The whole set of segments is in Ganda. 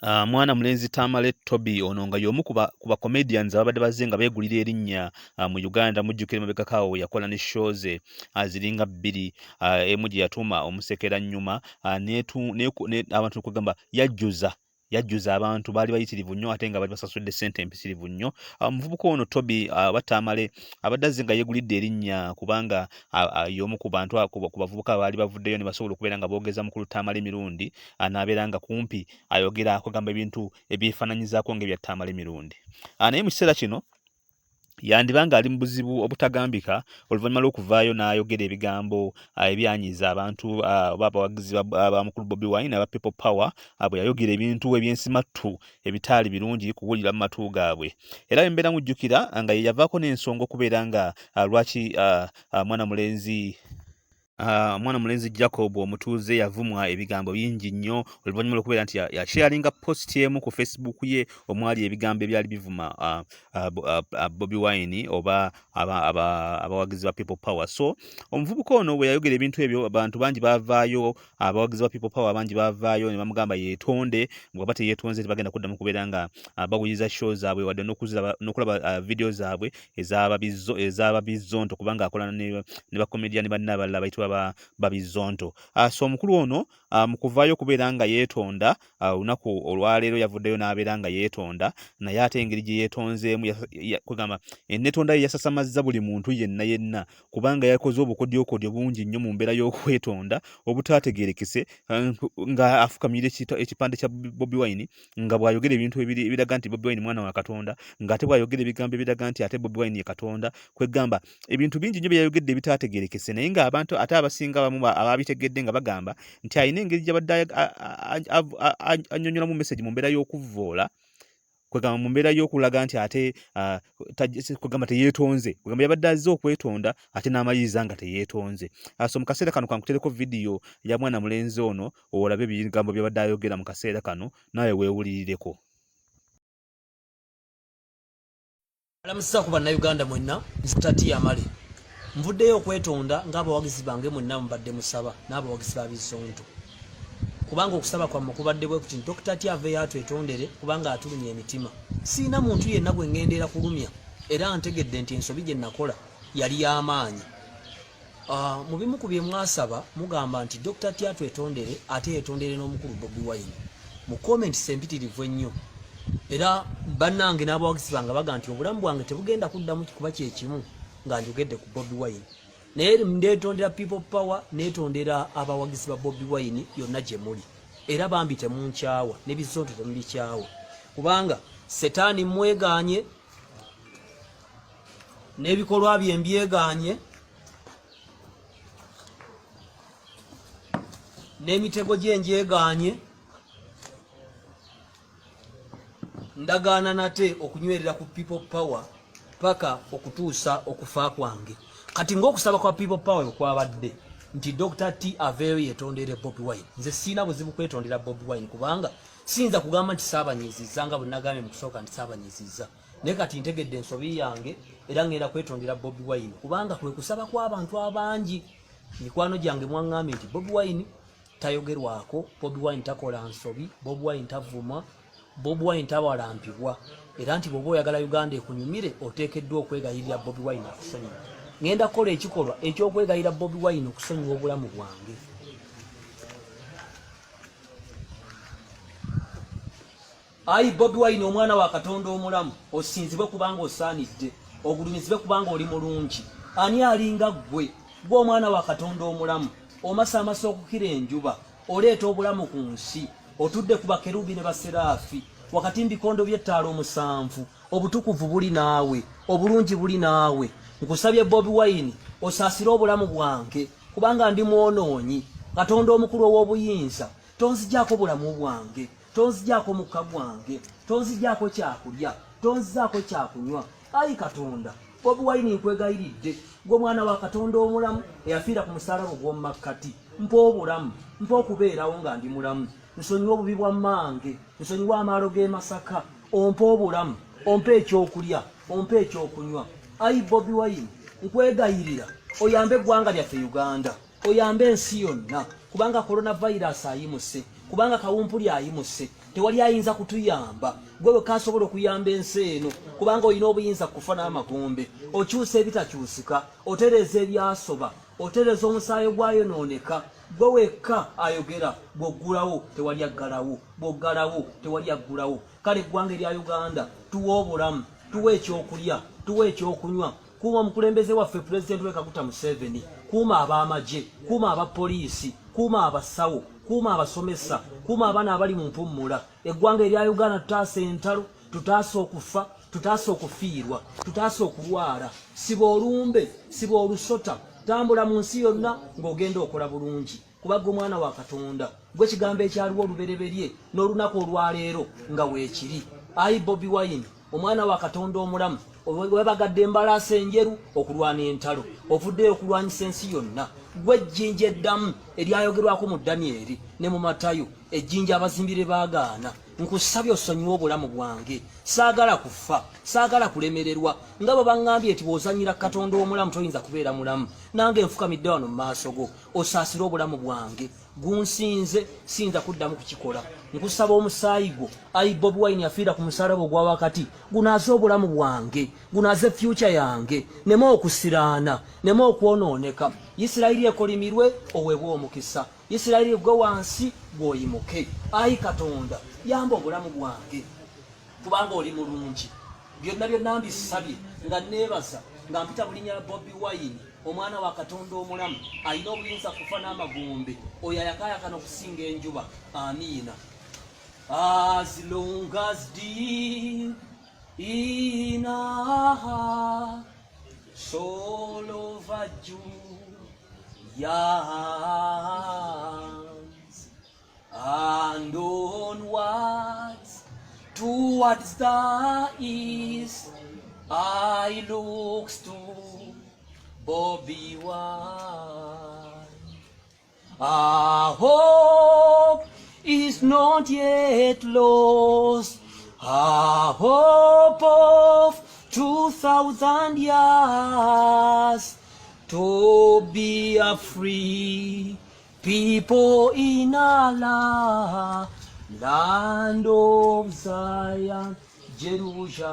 Mwana mulenzi Tamale Tobi ono nga y'omu kuba comedians ababadde bazenga beegulira erinnya mu Uganda. Mujjukire mabegakawo yakola ne shows ziringa 2 emu gye yatuuma omusekera nnyuma abantu kugamba yajjuza abantu baali bayitirivu nnyo ate nga bali basasudde ssente empitirivu nnyo. Omuvubuka ono Tobi Tamale abadde azenga yeegulidde erinnya kubanga y'omu ku bantu ku bavubuka baali bavuddeyo ne basobola okubeera nga boogeza mukulu Tamale mirundi n'abeera nga kumpi ayogera kugamba ebintu ebyefaananyizaako ng'ebya Tamale mirundi. Naye mu kiseera kino yandibanga ali mu buzibu obutagambika oluvannyuma lw'okuvaayo n'ayogera ebigambo ebyanyiza abantu abawagizi bamukulu Bobi Wine aba People Power bwe yayogera ebintu ebyensimattu ebitaali birungi kuwulira mu matu gaabwe. Era embeera mujjukira nga ye yavaako n'ensonga okubeera nga lwaki mwana mulenzi Jacob omutuuze yavumwa ebigambo bingi nnyo oluvannyuma lw'okubeera nti yasharinga post emu ku Facebook ye omwali ebigambo ebyali bivuma Bobi Wine oba abawagizi ba People Power. So omuvubuka ono bwe yayogera ebintu ebyo abantu bangi bavaayo, abawagizi ba People Power bangi bavaayo ne bamugamba yeetonde, bw'aba teyeetonze tebagenda kuddamu kubeera nga bawuliza show zaabwe wadde n'okulaba video zaabwe ez'ababizonto kubanga akola ne bakomediani banne abalala bayitibwa babizonto. So omukulu ono mu kuvaayo okubeera nga yeetonda olunaku olwaleero yavuddeyo n'abeera nga yeetonda, naye ate engeri gye yeetonzeemu kugamba ennetonda ye yasasamazza buli muntu yenna kubanga yakoze obukodyokodyo bungi nnyo mu mbeera y'okwetonda obutaategeerekese nga afukamira ekipande kya Bobi Wine nga bw'ayogera ebintu ebiraga nti Bobi Wine mwana wa Katonda, ng'ate bw'ayogera ebigambo ebiraga nti ate Bobi Wine ye Katonda. Kwegamba ebintu bingi nnyo bye yayogedde ebitaategeerekese, naye ng'abantu ate abasinga abamu ababitegedde nga bagamba nti alina engeri gy'abadde annyonnyolamu message mu mbeera y'okuvvoola, kwegamba mu mbeera y'okulaga nti ate kwegamba teyeetonze, kwegamba yabadde azze okwetonda ate n'amaliriza nga teyeetonze. So mu kaseera kano kankutereko vidiyo ya mwana mulenzi ono olabe ebigambo by'abadde ayogera mu kaseera kano naawe weewulirireko. Alamusa ku bannayuganda mwenna, Dr. Amale. Nvuddeyo okwetonda ng'abawagizi bange mwenna mubadde musaba n'abawagizi b'abizonto. Kubanga okusaba kwammwe kubadde bwe kuti Dr. aveeyo atwetondere kubanga atulumya emitima. Siina muntu yenna gwe ngendera kulumya era ntegedde nti ensobi gye nakola yali y'amaanyi. Mu bimu ku bye mwasaba mugamba nti Dr. atwetondere ate yeetondere n'omukulu Bobi Wine. Mu comments empitirivu ennyo. Era bannange n'abawagizi bange baga nti obulamu bwange tebugenda kuddamu kuba kye kimu nga njogedde ku Bobi Wine. Naye ndeetondera People Power, neetondera abawagizi ba Bobi Wine yonna gye muli. Era bambi temunkyawa, n'ebizonto temubikyawa. Kubanga setaani mwegaanye, n'ebikolwa bye mbyegaanye, n'emitego gye njyegaanye, ndagaana nate okunywerera ku People Power paka okutuusa okufa kwange. Kati ng'okusaba kwa People Power kwabadde nti Dr. aveeyo yeetondere Bobi Wine. Nze siina buzibu kwetondera Bobi Wine kubanga siyinza kugamba nti saabanyiizizza nga bwe nagambye mu kusooka nti saabanyiizizza. Naye kati ntegedde ensobi yange era ngenda kwetondera Bobi Wine kubanga kwe kusaba kw'abantu abangi. Mikwano gyange mwaŋŋambye nti Bobi Wine tayogerwako, Bobi Wine takola nsobi, Bobi Wine tavuma, Bobi Wine tabalampibwa, era nti bw'oba oyagala Uganda ekunyumire oteekeddwa okwegayirira Bobi Wine akusonyiwa. Ngenda kukola ekikolwa eky'okwegayirira Bobi Wine okusonyiwa obulamu bwange. Ayi Bobi Wine omwana wa Katonda omulamu, osinzibwe kubanga osaanidde, ogulumizibwe kubanga oli mulungi. Ani alinga ggwe, gwe omwana wa Katonda omulamu, omasamasa okukira enjuba, oleeta obulamu ku nsi, otudde ku bakerubi ne baseraafi, wakati mbikondo by'ettaala 7, obutukuvu buli naawe, obulungi buli naawe. Nkusabye Bobi Wine osaasire obulamu bwange kubanga ndi mwonoonyi. Katonda omukulu ow'obuyinza, tonzigyako bulamu bwange, tonzigyako mukka gwange, tonzigyako kyakulya, tonzizaako kyakunywa. Ayi Katonda, Bobi Wine nkwegayiridde, gwe mwana wa Katonda omulamu eyafiira ku musaalaba ogw'omu makkati. Mpa obulamu, mpa okubeerawo nga ndi mulamu. Nsonyiwa obubi bwa mmange, nsonyiwa amaalo g'e Masaka, ompa obulamu, ompa ekyokulya, ompa ekyokunywa. Ayi Bobi Wine nkwegayirira oyambe eggwanga lyaffe Uganda, oyambe ensi yonna kubanga coronavirus ayimuse, kubanga kawumpuli ayimuse. tewali ayinza kutuyamba gwe wekasobola okuyamba ensi eno kubanga olina obuyinza kufa n'amagombe okyusa ebitakyusika otereza ebyasoba otereza omusaayi gwayonooneka gwe wekka ayogera bw'oggulawo tewali aggalawo bw'oggalawo tewali aggulawo kale eggwanga erya Uganda tuwa obulamu tuwa ekyokulya tuwa ekyokunywa kuuma omukulembeze waffe pulezidenti w'Ekaguta Museveni kuuma ab'amagye kuuma abapoliisi kuuma abasawo kuuma abasomesa kuuma abaana abali mu mpummula eggwanga erya Uganda tutaasa entalo tutaasa okufa tutaasa okufiirwa tutaasa okulwala siba olumbe siba olusota tambula mu nsi yonna ng'ogenda okola bulungi kubagga omwana wa Katonda gwe kigambo ekyaliwo olubereberye n'olunaku olwaleero nga weekiri ayi Bobi Wine omwana wa Katonda omulamu webagadde embalaasa enjeru okulwana entalo ovuddeyo okulwanyisa ensi yonna gwe ejjinja eddamu eryayogerwako mu Danyeri ne mu Matayo ejjinja abazimbire baagaana nkusabye osonyiwe obulamu bwange saagala kufa saagala kulemererwa nga bwe baŋŋambye nti bw'ozanyira Katonda omulamu toyinza kubeera mulamu nange nfukamidde wano mu maaso go osaasire obulamu bwange gunsinze siyinza kuddamu kukikola nkusaba omusaayi gwo ayi Bobi Wine yafiira ku musalaba ogwa wakati gunaaze obulamu bwange gunaaze future yange neme okusiraana neme okwonooneka Isirayiri ekolimirwe oweebwe omukisa Isirayiri gwe wansi gwoyimuke ayi Katonda yamba obulamu bwange kubanga oli mulungi byonna byonna mbisabye nga neebaza nga mpita bulinnya Bobi Wine omwana wa Katonda omulamu alina obuyinza kufa n'amagombe oyo ayakaayakana okusinga enjuba amiina as long as deep in our heart soul overjoyed yearns and onwards towards the east I looks to Bobi Wine. Our hope is not yet lost. Our hope of 2,000 years to be a free people in our land of Zion, Jerusalem.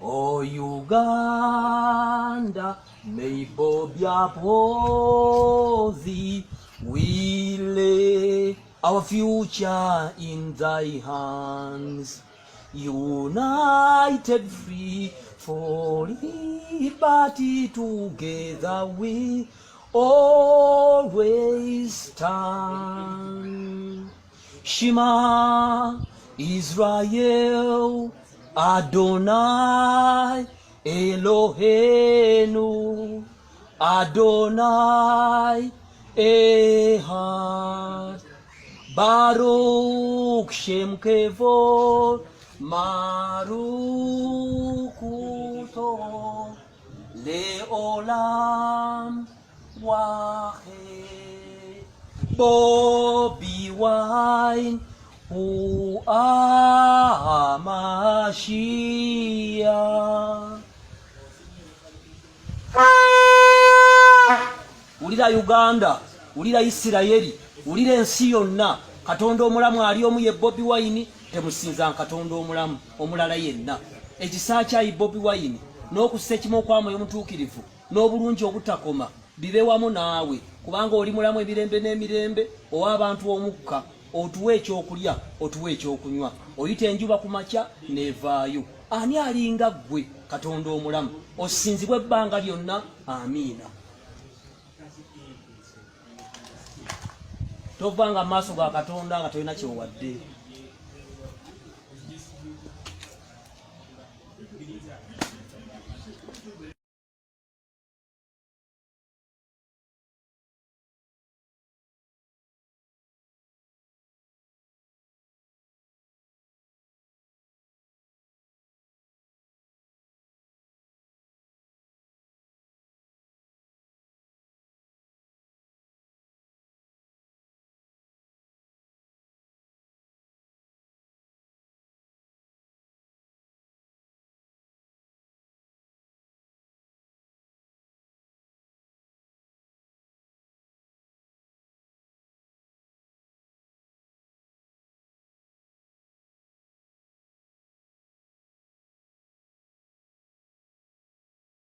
Oh Uganda, may Bobi uphold thee. We lay our future in thy hands. United, free for liberty, together we always stand. Shema Israel, Adonai Eloheinu, Adonai Ehad, Baruch Shem Kevod, Marukuto Leolam Wahe. Bobi Wine, who are Mashiach. Ulira Uganda, ulira Isirayiri, ulira ensi yonna, Katonda omulamu ali omu ye Bobi Wine, temusinza Katonda omulamu omulala yenna. Ekisa kya Bobi Wine n'okussa ekimu okwamwoyo omutuukirivu n'obulungi obutakoma bibe wamu naawe kubanga oli mulamu emirembe n'emirembe owa abantu omukka otuwe ekyokulya otuwe ekyokunywa oyita enjuba ku makya neevaayo. Ani alinga ggwe Katonda omulamu osinzibwe ebbanga lyonna. Amiina. Tovanga maaso ga Katonda nga tolina kyowadde.